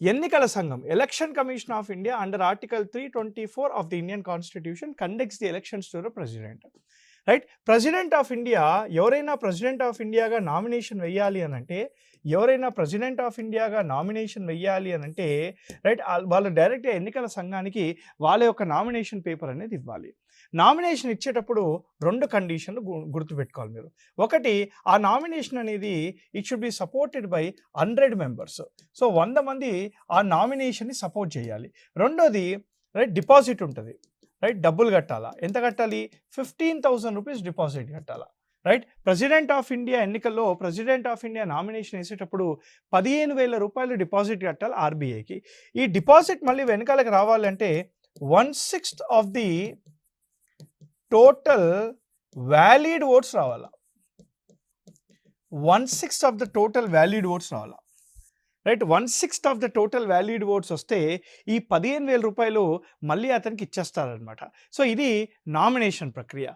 ఎన్నికల సంఘం election commission of India under article 324 of the Indian constitution conducts the elections to the president. Right, president of India ఎవరైనా president of ఇండియాగా nomination వెయ్యాలి అని అంటే right, వాళ్ళు డైరెక్ట్గా ఎన్నికల సంఘానికి వాళ్ళ యొక్క నామినేషన్ పేపర్ అనేది ఇవ్వాలి. నామినేషన్ ఇచ్చేటప్పుడు 2 కండిషన్లు గుర్తుపెట్టుకోవాలి మీరు. ఒకటి, ఆ నామినేషన్ అనేది it should be supported by 100 members. So 100 మంది ఆ నామినేషన్ని సపోర్ట్ చేయాలి. రెండోది, రైట్, డిపాజిట్ ఉంటుంది. రైట్, డబ్బులు కట్టాలా. ఎంత కట్టాలి? 15,000 రూపీస్ డిపాజిట్ కట్టాలా. రైట్, ప్రెసిడెంట్ ఆఫ్ ఇండియా ఎన్నికల్లో ప్రెసిడెంట్ ఆఫ్ ఇండియా నామినేషన్ వేసేటప్పుడు 15,000 రూపాయలు డిపాజిట్ కట్టాలి ఆర్బీఐకి. ఈ డిపాజిట్ మళ్ళీ వెనకాలకి రావాలంటే 1/6 of the total valid votes రావాలా. 1/6 of the total valid votes రావాలా. Right, 1/6 of the total valid votes వస్తే ఈ 15,000 రూపాయలు మళ్ళీ అతనికి ఇచ్చేస్తారనమాట. సో ఇది నామినేషన్ ప్రక్రియ.